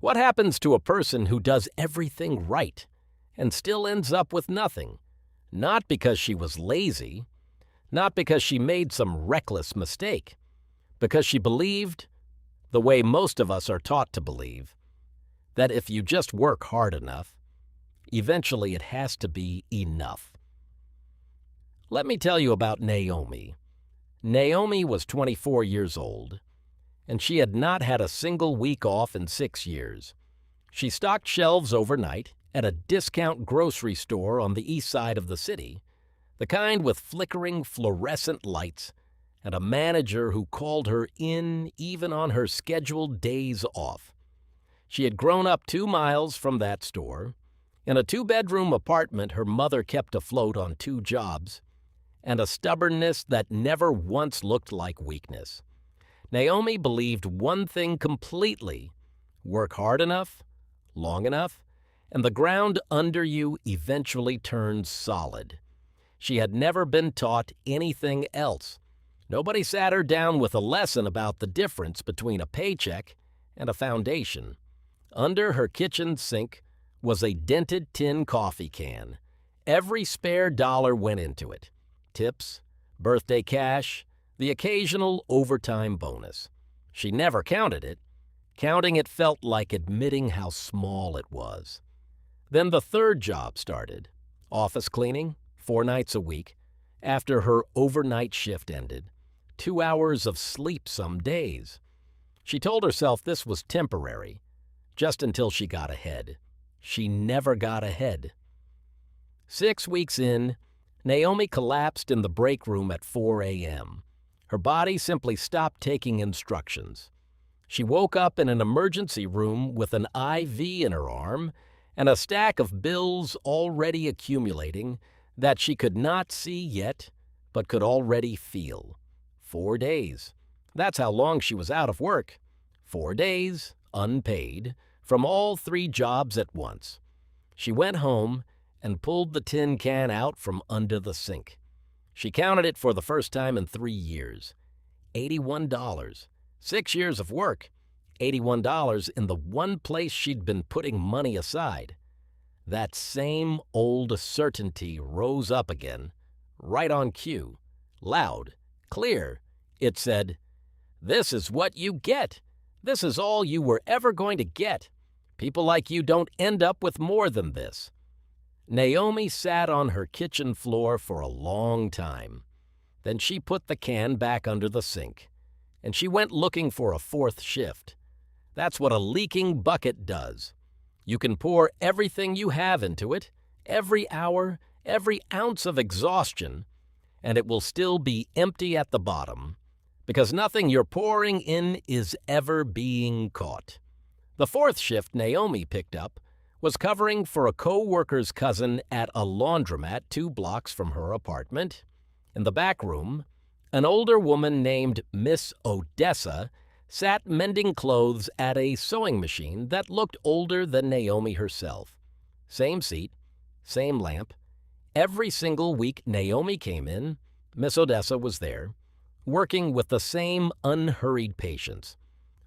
What happens to a person who does everything right and still ends up with nothing? Not because she was lazy, not because she made some reckless mistake, because she believed, the way most of us are taught to believe, that if you just work hard enough, eventually it has to be enough. Let me tell you about Naomi. Naomi was 24 years old, and she had not had a single week off in 6 years. She stocked shelves overnight at a discount grocery store on the east side of the city, the kind with flickering fluorescent lights and a manager who called her in even on her scheduled days off. She had grown up 2 miles from that store, in a 2-bedroom apartment her mother kept afloat on 2 jobs, and a stubbornness that never once looked like weakness. Naomi believed one thing completely: work hard enough, long enough, and the ground under you eventually turns solid. She had never been taught anything else. Nobody sat her down with a lesson about the difference between a paycheck and a foundation. Under her kitchen sink was a dented tin coffee can. Every spare dollar went into it. Tips, birthday cash, the occasional overtime bonus. She never counted it. Counting it felt like admitting how small it was. Then the 3rd job started. Office cleaning, 4 nights a week, after her overnight shift ended. 2 hours of sleep some days. She told herself this was temporary, just until she got ahead. She never got ahead. 6 weeks in, Naomi collapsed in the break room at 4 a.m. Her body simply stopped taking instructions. She woke up in an emergency room with an IV in her arm and a stack of bills already accumulating that she could not see yet, but could already feel. 4 days. That's how long she was out of work. 4 days, unpaid, from all 3 jobs at once. She went home and pulled the tin can out from under the sink. She counted it for the first time in 3 years. $81. 6 years of work. $81 in the one place she'd been putting money aside. That same old certainty rose up again, right on cue, loud, clear. It said, "This is what you get. This is all you were ever going to get. People like you don't end up with more than this." Naomi sat on her kitchen floor for a long time. Then she put the can back under the sink, and she went looking for a 4th shift. That's what a leaking bucket does. You can pour everything you have into it, every hour, every ounce of exhaustion, and it will still be empty at the bottom, because nothing you're pouring in is ever being caught. The 4th shift Naomi picked up was covering for a co-worker's cousin at a laundromat 2 blocks from her apartment. In the back room, an older woman named Miss Odessa sat mending clothes at a sewing machine that looked older than Naomi herself. Same seat, same lamp. Every single week Naomi came in, Miss Odessa was there, working with the same unhurried patience.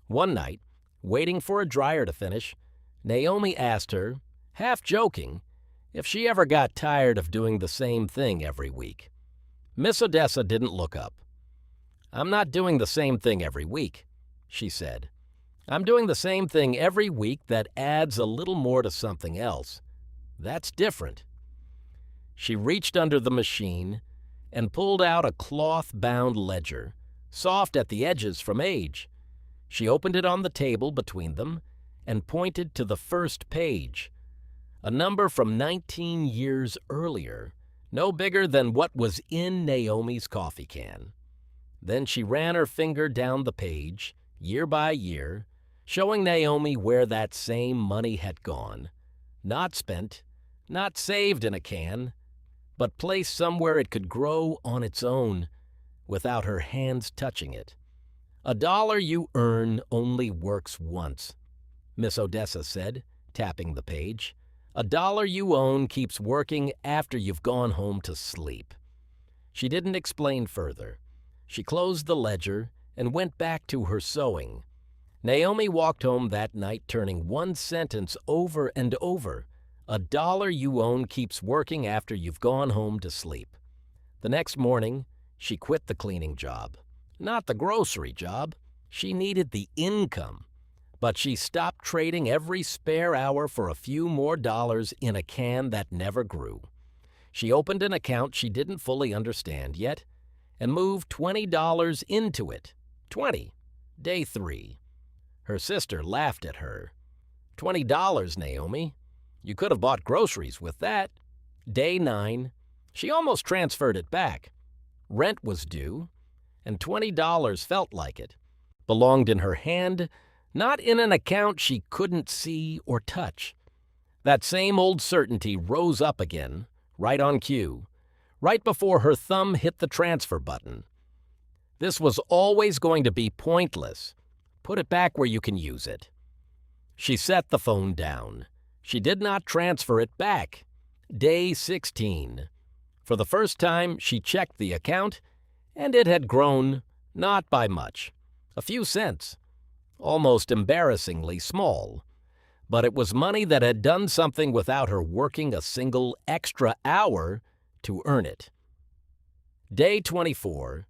One night, waiting for a dryer to finish, Naomi asked her, half joking, if she ever got tired of doing the same thing every week. Miss Odessa didn't look up. "I'm not doing the same thing every week," she said. "I'm doing the same thing every week that adds a little more to something else. That's different." She reached under the machine and pulled out a cloth-bound ledger, soft at the edges from age. She opened it on the table between them and pointed to the first page, a number from 19 years earlier, no bigger than what was in Naomi's coffee can. Then she ran her finger down the page, year by year, showing Naomi where that same money had gone. Not spent, not saved in a can, but placed somewhere it could grow on its own without her hands touching it. $1 you earn only works once, Miss Odessa said, tapping the page. $1 you own keeps working after you've gone home to sleep. She didn't explain further. She closed the ledger and went back to her sewing. Naomi walked home that night turning one sentence over and over. A dollar you own keeps working after you've gone home to sleep. The next morning, she quit the cleaning job. Not the grocery job. She needed the income. But she stopped trading every spare hour for a few more dollars in a can that never grew. She opened an account she didn't fully understand yet and moved $20 into it. 20. Day 3. Her sister laughed at her. $20, Naomi. You could have bought groceries with that. Day 9. She almost transferred it back. Rent was due, and $20 felt like it. Belonged in her hand, not in an account she couldn't see or touch. That same old certainty rose up again, right on cue, right before her thumb hit the transfer button. This was always going to be pointless. Put it back where you can use it. She set the phone down. She did not transfer it back. Day 16. For the first time, she checked the account, and it had grown, not by much, a few cents. Almost embarrassingly small. But it was money that had done something without her working a single extra hour to earn it. Day 24.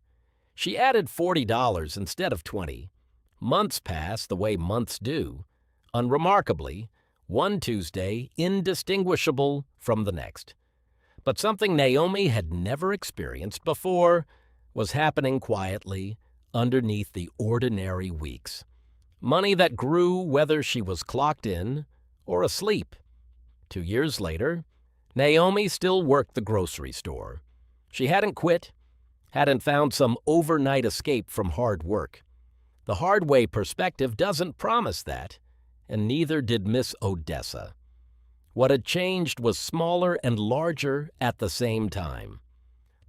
She added $40 instead of $20. Months passed the way months do. Unremarkably, one Tuesday indistinguishable from the next. But something Naomi had never experienced before was happening quietly underneath the ordinary weeks. Money that grew whether she was clocked in or asleep. 2 years later, Naomi still worked the grocery store. She hadn't quit, hadn't found some overnight escape from hard work. The hard way perspective doesn't promise that, and neither did Miss Odessa. What had changed was smaller and larger at the same time.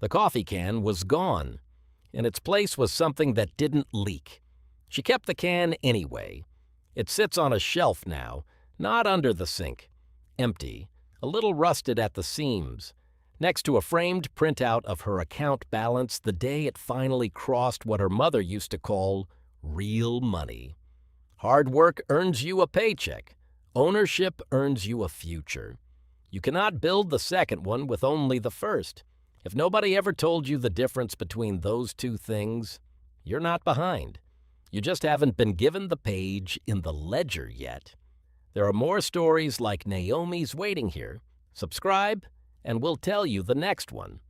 The coffee can was gone. In its place was something that didn't leak. She kept the can anyway. It sits on a shelf now, not under the sink. Empty, a little rusted at the seams, next to a framed printout of her account balance the day it finally crossed what her mother used to call real money. Hard work earns you a paycheck. Ownership earns you a future. You cannot build the second one with only the first. If nobody ever told you the difference between those two things, you're not behind. You just haven't been given the page in the ledger yet. There are more stories like Naomi's waiting here. Subscribe, and we'll tell you the next one.